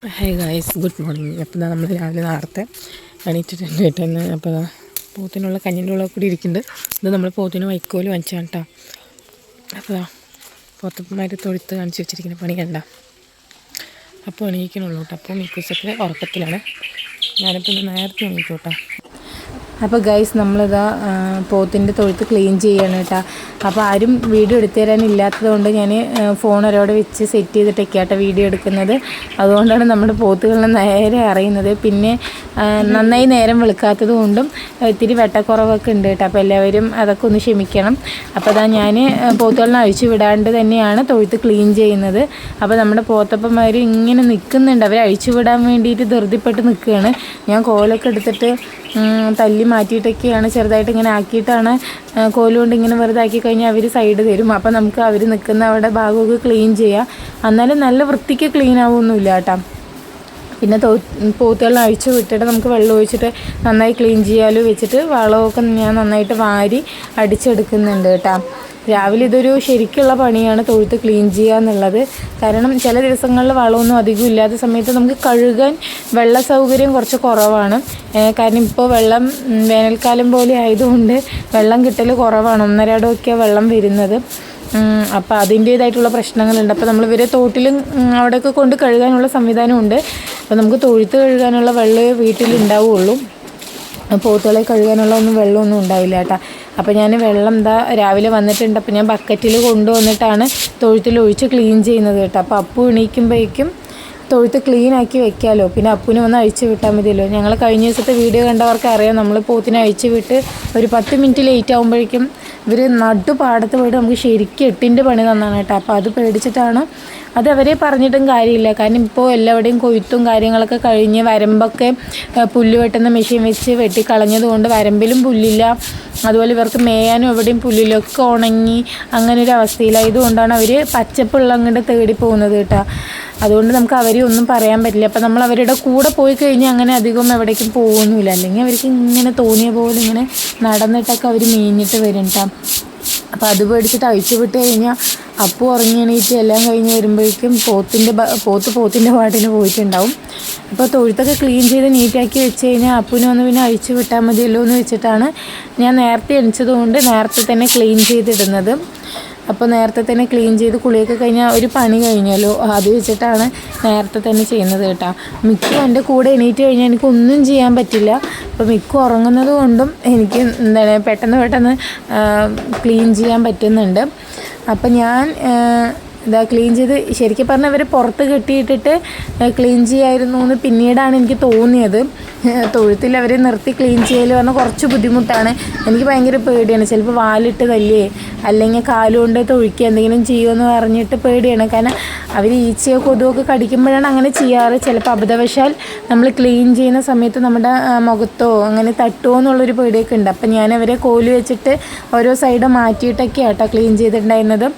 Hey guys, good morning. അപ്പോൾ നമ്മൾ രാവിലെ നേരത്തെ എണീറ്റിട്ടുണ്ട് കേട്ടെന്ന്. അപ്പോൾ പോത്തിനുള്ള കഞ്ഞിൻ്റെ ഉള്ളിൽ കൂടി ഇരിക്കുന്നുണ്ട്. ഇത് നമ്മൾ പോത്തിന് വൈക്കോല് വാങ്ങിച്ചാണ് കേട്ടോ. അപ്പോൾ പോത്തന്മാർ തൊഴുത്ത് കാണിച്ച് വെച്ചിരിക്കുന്ന പണി കണ്ട. അപ്പോൾ എണീക്കണുള്ളൂ കേട്ടോ. അപ്പോൾ മിക്കൂസൊക്കെ ഉറക്കത്തിലാണ്. ഞാനിപ്പോൾ ഇന്ന് നേരത്തെ എണീക്കും കേട്ടോ. അപ്പോൾ ഗൈസ്, നമ്മളിതാ പോത്തിൻ്റെ തൊഴുത്ത് ക്ലീൻ ചെയ്യണം കേട്ടോ. അപ്പോൾ ആരും വീഡിയോ എടുത്തു തരാനില്ലാത്തത് കൊണ്ട് ഞാൻ ഫോൺ ഒരോടെ വെച്ച് സെറ്റ് ചെയ്തിട്ടൊക്കെയാട്ടോ വീഡിയോ എടുക്കുന്നത്. അതുകൊണ്ടാണ് നമ്മുടെ പോത്തുകളിൽ നേരെ അറിയുന്നത്. പിന്നെ നന്നായി നേരം വെളുക്കാത്തത് കൊണ്ടും ഇത്തിരി വെട്ടക്കുറവൊക്കെ ഉണ്ട് കേട്ടോ. അപ്പോൾ എല്ലാവരും അതൊക്കെ ഒന്ന് ക്ഷമിക്കണം. അപ്പോൾ അതാ ഞാൻ പോത്തുകളിനെ അഴിച്ചു വിടാണ്ട് തന്നെയാണ് തൊഴുത്ത് ക്ലീൻ ചെയ്യുന്നത്. അപ്പോൾ നമ്മുടെ പോത്തപ്പന്മാർ ഇങ്ങനെ നിൽക്കുന്നുണ്ട്. അവർ അഴിച്ചു വിടാൻ വേണ്ടിയിട്ട് ധൃതിപ്പെട്ട് നിൽക്കുകയാണ്. ഞാൻ കോലൊക്കെ എടുത്തിട്ട് തല്ലി മാറ്റിയിട്ടൊക്കെയാണ്, ചെറുതായിട്ട് ഇങ്ങനെ ആക്കിയിട്ടാണ് കോലുകൊണ്ട് ഇങ്ങനെ വെറുതെ ആക്കി കഴിഞ്ഞാൽ അവർ സൈഡ് തരും. അപ്പോൾ നമുക്ക് അവർ നിൽക്കുന്ന അവിടെ ഭാഗമൊക്കെ ക്ലീൻ ചെയ്യാം. എന്നാലും നല്ല വൃത്തിക്ക് ക്ലീൻ ആവുമൊന്നുമില്ല കേട്ടോ. പിന്നെ പോത്തുകളെ അഴിച്ചു വിട്ടിട്ട് നമുക്ക് വെള്ളം ഒഴിച്ചിട്ട് നന്നായി ക്ലീൻ ചെയ്യാലോ വെച്ചിട്ട് വളമൊക്കെ ഞാൻ നന്നായിട്ട് വാരി അടിച്ചെടുക്കുന്നുണ്ട് കേട്ടോ. രാവിലെ ഇതൊരു ശരിക്കുള്ള പണിയാണ് തൊഴുത്ത് ക്ലീൻ ചെയ്യുക എന്നുള്ളത്. കാരണം ചില ദിവസങ്ങളിൽ വളമൊന്നും അധികം ഇല്ലാത്ത സമയത്ത് നമുക്ക് കഴുകാൻ വെള്ള സൗകര്യം കുറച്ച് കുറവാണ്. കാരണം ഇപ്പോൾ വെള്ളം വേനൽക്കാലം പോലെ ആയതുകൊണ്ട് വെള്ളം കിട്ടൽ കുറവാണ്. 1.5 അടമൊക്കെയാണ് വെള്ളം വരുന്നത്. അപ്പോൾ അതിൻ്റേതായിട്ടുള്ള പ്രശ്നങ്ങളുണ്ട്. അപ്പോൾ നമ്മൾ ഇവരെ തോട്ടിലും അവിടെയൊക്കെ കൊണ്ട് കഴുകാനുള്ള സംവിധാനമുണ്ട്. അപ്പോൾ നമുക്ക് തൊഴുത്ത് കഴുകാനുള്ള വെള്ളം വീട്ടിലുണ്ടാവുള്ളൂ. പോത്തുകളെ കഴുകാനുള്ള വെള്ളമൊന്നും ഉണ്ടാവില്ല കേട്ടോ. അപ്പോൾ ഞാൻ വെള്ളം രാവിലെ വന്നിട്ടുണ്ട്. അപ്പോൾ ഞാൻ ബക്കറ്റിൽ കൊണ്ടുവന്നിട്ടാണ് തൊഴുത്തിൽ ഒഴിച്ച് ക്ലീൻ ചെയ്യുന്നത് കേട്ടോ. അപ്പോൾ അപ്പു എണീക്കുമ്പോഴേക്കും തൊഴുത്ത് ക്ലീൻ ആക്കി വെക്കാമല്ലോ. പിന്നെ അപ്പുവിനെ വന്ന് അഴിച്ചു വിട്ടാൽ മതിയല്ലോ. ഞങ്ങൾ കഴിഞ്ഞ ദിവസത്തെ വീഡിയോ കണ്ടവർക്ക് അറിയാം, നമ്മൾ പോത്തിനെ അഴിച്ചു വിട്ട് ഒരു 10 മിനിറ്റ് ലേറ്റ് ആകുമ്പോഴേക്കും ഇവർ പാടത്ത് പോയിട്ട് നമുക്ക് ശരിക്കും 8ൻ്റെ പണി തന്നാണ് കേട്ടോ. അപ്പോൾ അത് പേടിച്ചിട്ടാണ്. അത് അവരെ പറഞ്ഞിട്ടും കാര്യമില്ല. കാരണം ഇപ്പോൾ എല്ലാവരുടെയും കൊയ്ത്തും കാര്യങ്ങളൊക്കെ കഴിഞ്ഞ് വരമ്പൊക്കെ പുല്ല് വെട്ടുന്ന മെഷീൻ വെച്ച് വെട്ടിക്കളഞ്ഞത് കൊണ്ട് വരമ്പിലും പുല്ലില്ല. അതുപോലെ ഇവർക്ക് മേയാനും എവിടെയും പുല്ലിലൊക്കെ ഉണങ്ങി അങ്ങനെ ഒരു അവസ്ഥയിലായതുകൊണ്ടാണ് അവർ പച്ചപ്പുള്ള അങ്ങോട്ട് തേടി പോകുന്നത് കേട്ടോ. അതുകൊണ്ട് നമുക്ക് അവരെ ഒന്നും പറയാൻ പറ്റില്ല. അപ്പോൾ നമ്മൾ അവരുടെ കൂടെ പോയി കഴിഞ്ഞാൽ അങ്ങനെ അധികം എവിടേക്കും പോകുന്നില്ല. അല്ലെങ്കിൽ അവർക്ക് ഇങ്ങനെ തോന്നിയ പോലെ ഇങ്ങനെ നടന്നിട്ടൊക്കെ അവർ മേഞ്ഞിട്ട് വരും കേട്ടോ. അപ്പോൾ അത് പേടിച്ചിട്ട് അഴിച്ചു വിട്ട് കഴിഞ്ഞാൽ അപ്പു ഉറങ്ങി എണീറ്റ് എല്ലാം കഴിഞ്ഞ് വരുമ്പോഴേക്കും പോത്തിൻ്റെ പാട്ടിന് പോയിട്ടുണ്ടാവും. അപ്പോൾ തൊഴുത്തൊക്കെ ക്ലീൻ ചെയ്ത് നീറ്റാക്കി വെച്ച് കഴിഞ്ഞാൽ അപ്പുവിനെ വന്ന് പിന്നെ അഴിച്ചു വിട്ടാൽ മതിയല്ലോ എന്ന് വെച്ചിട്ടാണ് ഞാൻ നേരത്തെ എണിച്ചതുകൊണ്ട് നേരത്തെ തന്നെ ക്ലീൻ ചെയ്തിടുന്നത്. അപ്പോൾ നേരത്തെ തന്നെ ക്ലീൻ ചെയ്ത് കുളിയൊക്കെ കഴിഞ്ഞാൽ ഒരു പണി കഴിഞ്ഞല്ലോ, അത് വെച്ചിട്ടാണ് നേരത്തെ തന്നെ ചെയ്യുന്നത് കേട്ടോ. മിക്കും എൻ്റെ കൂടെ എണീറ്റ് കഴിഞ്ഞാൽ എനിക്കൊന്നും ചെയ്യാൻ പറ്റില്ല. അപ്പോൾ മിക്കും ഉറങ്ങുന്നത് കൊണ്ടും എനിക്ക് പെട്ടെന്ന് ക്ലീൻ ചെയ്യാൻ പറ്റുന്നുണ്ട്. അപ്പം ഞാൻ ക്ലീൻ ചെയ്ത് ശരിക്കും പറഞ്ഞാൽ അവർ പുറത്ത് കെട്ടിയിട്ടിട്ട് ക്ലീൻ ചെയ്യായിരുന്നു എന്ന് പിന്നീടാണ് എനിക്ക് തോന്നിയത്. തൊഴുത്തിൽ അവരെ നിർത്തി ക്ലീൻ ചെയ്യൽ പറഞ്ഞാൽ കുറച്ച് ബുദ്ധിമുട്ടാണ്. എനിക്ക് ഭയങ്കര പേടിയാണ്. ചിലപ്പോൾ വാലിട്ട് തല്ലിയേ അല്ലെങ്കിൽ കാലുകൊണ്ട് തൊഴിക്കുക എന്തെങ്കിലും ചെയ്യുമെന്ന് പറഞ്ഞിട്ട് പേടിയാണ്. കാരണം അവർ ഈച്ചയോ കൊതുവൊക്കെ കടിക്കുമ്പോഴാണ് അങ്ങനെ ചെയ്യാറ്. ചിലപ്പോൾ അബദ്ധവശാൽ നമ്മൾ ക്ലീൻ ചെയ്യുന്ന സമയത്ത് നമ്മുടെ മുഖത്തോ അങ്ങനെ തട്ടുമോ എന്നുള്ളൊരു പേടിയൊക്കെ ഉണ്ട്. അപ്പം ഞാൻ അവരെ കോല് വെച്ചിട്ട് ഓരോ സൈഡ് മാറ്റിയിട്ടൊക്കെ ആട്ടോ ക്ലീൻ ചെയ്തിട്ടുണ്ടായിരുന്നത്.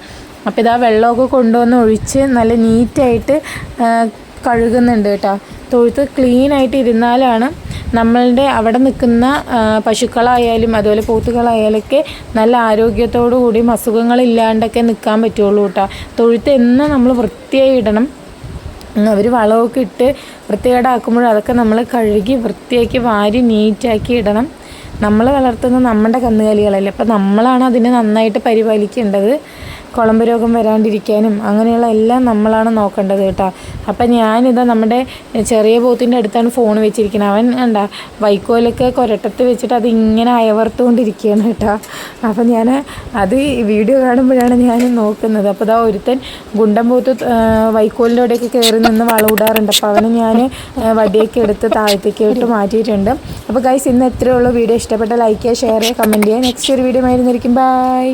അപ്പോൾ ഇതാ വെള്ളമൊക്കെ കൊണ്ടുവന്ന് ഒഴിച്ച് നല്ല നീറ്റായിട്ട് കഴുകുന്നുണ്ട് കേട്ടോ. തൊഴുത്ത് ക്ലീനായിട്ട് ഇരുന്നാലാണ് നമ്മളുടെ അവിടെ നിൽക്കുന്ന പശുക്കളായാലും അതുപോലെ പോത്തുകളായാലൊക്കെ നല്ല ആരോഗ്യത്തോടു കൂടിയും അസുഖങ്ങളില്ലാണ്ടൊക്കെ നിൽക്കാൻ പറ്റുള്ളൂ കേട്ടോ. തൊഴുത്ത് എന്നും നമ്മൾ വൃത്തിയായി ഇടണം. അവർ വളമൊക്കെ ഇട്ട് വൃത്തികേടാക്കുമ്പോഴും അതൊക്കെ നമ്മൾ കഴുകി വൃത്തിയാക്കി വാരി നീറ്റാക്കി ഇടണം. നമ്മൾ വളർത്തുന്ന നമ്മുടെ കന്നുകാലികളല്ലേ, അപ്പോൾ നമ്മളാണ് അതിനെ നന്നായിട്ട് പരിപാലിക്കേണ്ടത്. കുളമ്പ് രോഗം വരാണ്ടിരിക്കാനും അങ്ങനെയുള്ള എല്ലാം നമ്മളാണ് നോക്കേണ്ടത് കേട്ടോ. അപ്പം ഞാനിതാ നമ്മുടെ ചെറിയ പോത്തിൻ്റെ അടുത്താണ് ഫോൺ വെച്ചിരിക്കുന്നത്. അവൻ എന്താ വൈക്കോലൊക്കെ കുരട്ടത്ത് വെച്ചിട്ട് അത് ഇങ്ങനെ അയവർത്തുകൊണ്ടിരിക്കുകയാണ് കേട്ടോ. അപ്പം ഞാൻ അത് വീഡിയോ കാണുമ്പോഴാണ് ഞാൻ നോക്കുന്നത്. അപ്പോൾ ഇതാ ഒരുത്തൻ ഗുണ്ടൻ പോത്ത് വൈക്കോലിൻ്റെ അവിടെയൊക്കെ കയറി നിന്ന് വളമിടാറുണ്ട്. അപ്പോൾ അവന് ഞാൻ വടിയൊക്കെ എടുത്ത് താഴത്തേക്ക് ഇട്ട് മാറ്റിയിട്ടുണ്ട്. അപ്പോൾ ഗൈസ്, ഇന്ന് എത്രയുള്ള വീഡിയോ ഇഷ്ടപ്പെട്ട ലൈക്ക് ചെയ്യുക, ഷെയർ ചെയ്യുക, കമൻറ്റ് ചെയ്യുക. നെക്സ്റ്റ് ഒരു വീഡിയോ ആയിരുന്നിരിക്കും. ബൈ.